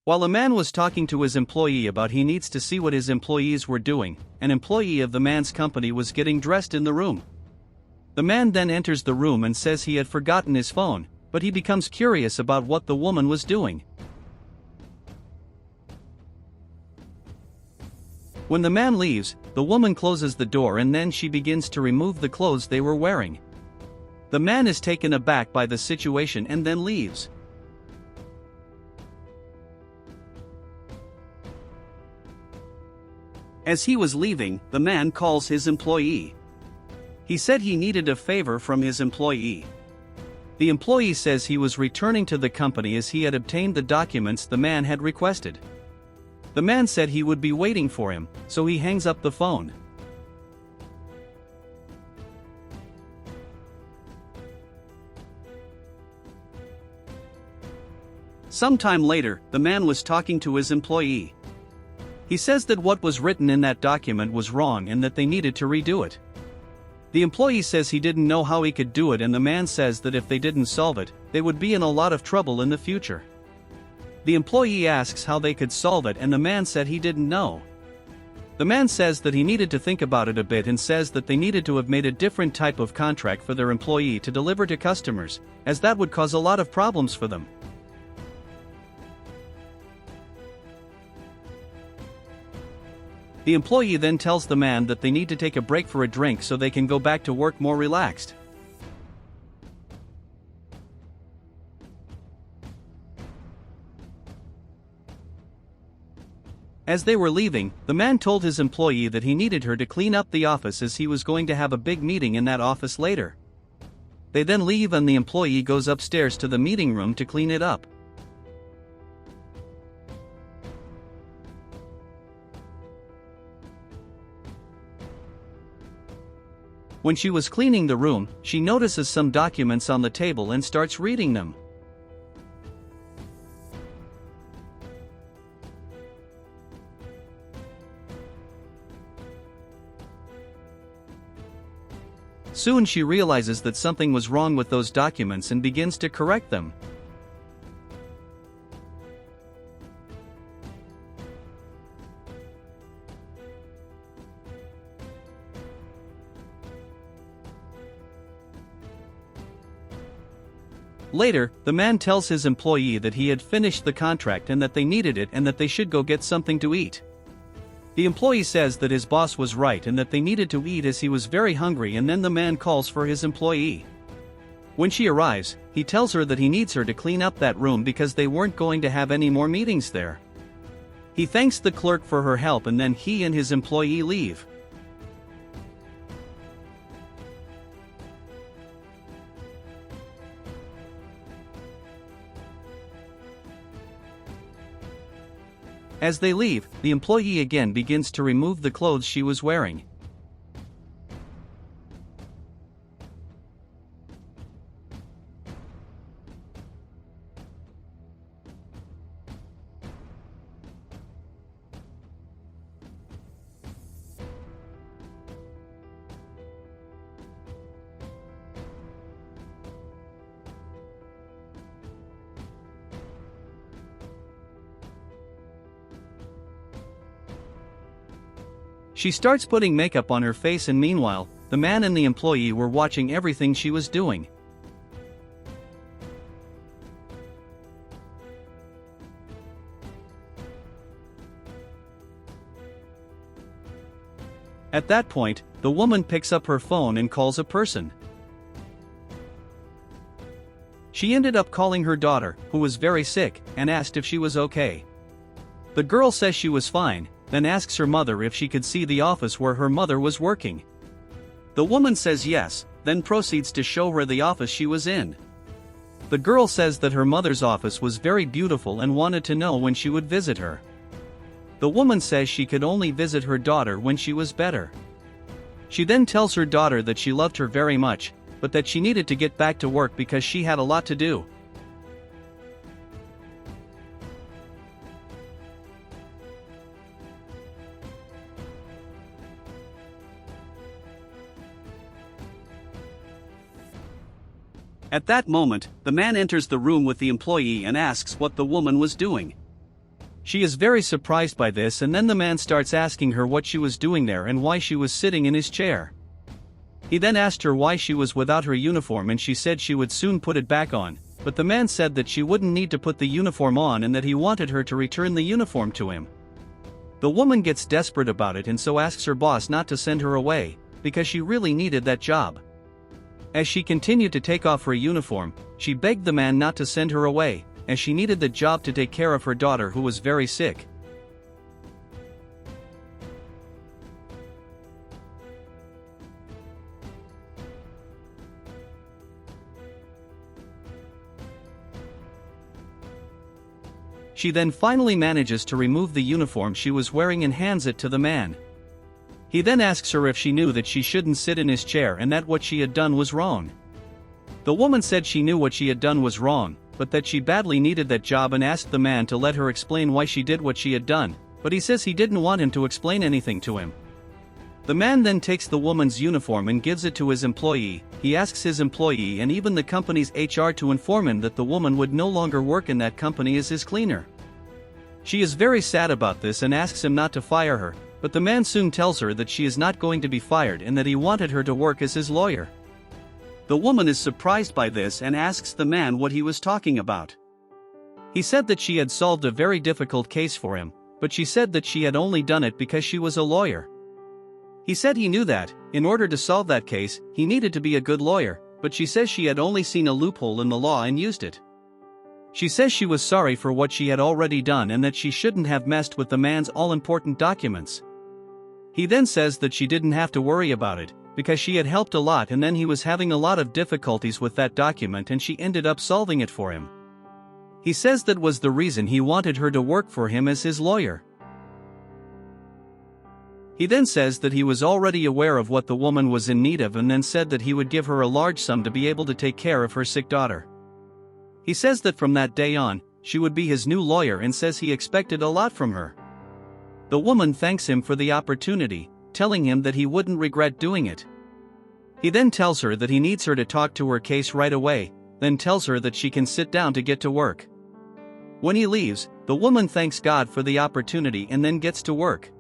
While a man was talking to his employee about he needs to see what his employees were doing, an employee of the man's company was getting dressed in the room. The man then enters the room and says he had forgotten his phone, but he becomes curious about what the woman was doing. When the man leaves, the woman closes the door and then she begins to remove the clothes they were wearing. The man is taken aback by the situation and then leaves. As he was leaving, the man calls his employee. He said he needed a favor from his employee. The employee says he was returning to the company as he had obtained the documents the man had requested. The man said he would be waiting for him, so he hangs up the phone. Sometime later, the man was talking to his employee. He says that what was written in that document was wrong and that they needed to redo it. The employee says he didn't know how he could do it, and the man says that if they didn't solve it, they would be in a lot of trouble in the future. The employee asks how they could solve it and the man said he didn't know. The man says that he needed to think about it a bit and says that they needed to have made a different type of contract for their employee to deliver to customers, as that would cause a lot of problems for them. The employee then tells the man that they need to take a break for a drink so they can go back to work more relaxed. As they were leaving, the man told his employee that he needed her to clean up the office as he was going to have a big meeting in that office later. They then leave and the employee goes upstairs to the meeting room to clean it up. When she was cleaning the room, she notices some documents on the table and starts reading them. Soon she realizes that something was wrong with those documents and begins to correct them. Later, the man tells his employee that he had finished the contract and that they needed it and that they should go get something to eat. The employee says that his boss was right and that they needed to eat as he was very hungry, and then the man calls for his employee. When she arrives, he tells her that he needs her to clean up that room because they weren't going to have any more meetings there. He thanks the clerk for her help and then he and his employee leave. As they leave, the employee again begins to remove the clothes she was wearing. She starts putting makeup on her face, and meanwhile, the man and the employee were watching everything she was doing. At that point, the woman picks up her phone and calls a person. She ended up calling her daughter, who was very sick, and asked if she was okay. The girl says she was fine, then asks her mother if she could see the office where her mother was working. The woman says yes, then proceeds to show her the office she was in. The girl says that her mother's office was very beautiful and wanted to know when she would visit her. The woman says she could only visit her daughter when she was better. She then tells her daughter that she loved her very much, but that she needed to get back to work because she had a lot to do. At that moment, the man enters the room with the employee and asks what the woman was doing. She is very surprised by this, and then the man starts asking her what she was doing there and why she was sitting in his chair. He then asked her why she was without her uniform, and she said she would soon put it back on, but the man said that she wouldn't need to put the uniform on and that he wanted her to return the uniform to him. The woman gets desperate about it and so asks her boss not to send her away, because she really needed that job. As she continued to take off her uniform, she begged the man not to send her away, as she needed the job to take care of her daughter who was very sick. She then finally manages to remove the uniform she was wearing and hands it to the man. He then asks her if she knew that she shouldn't sit in his chair and that what she had done was wrong. The woman said she knew what she had done was wrong, but that she badly needed that job, and asked the man to let her explain why she did what she had done, but he says he didn't want him to explain anything to him. The man then takes the woman's uniform and gives it to his employee. He asks his employee and even the company's HR to inform him that the woman would no longer work in that company as his cleaner. She is very sad about this and asks him not to fire her, but the man soon tells her that she is not going to be fired and that he wanted her to work as his lawyer. The woman is surprised by this and asks the man what he was talking about. He said that she had solved a very difficult case for him, but she said that she had only done it because she was a lawyer. He said he knew that, in order to solve that case, he needed to be a good lawyer, but she says she had only seen a loophole in the law and used it. She says she was sorry for what she had already done and that she shouldn't have messed with the man's all-important documents. He then says that she didn't have to worry about it, because she had helped a lot and then he was having a lot of difficulties with that document and she ended up solving it for him. He says that was the reason he wanted her to work for him as his lawyer. He then says that he was already aware of what the woman was in need of and then said that he would give her a large sum to be able to take care of her sick daughter. He says that from that day on, she would be his new lawyer and says he expected a lot from her. The woman thanks him for the opportunity, telling him that he wouldn't regret doing it. He then tells her that he needs her to talk to her case right away, then tells her that she can sit down to get to work. When he leaves, the woman thanks God for the opportunity and then gets to work.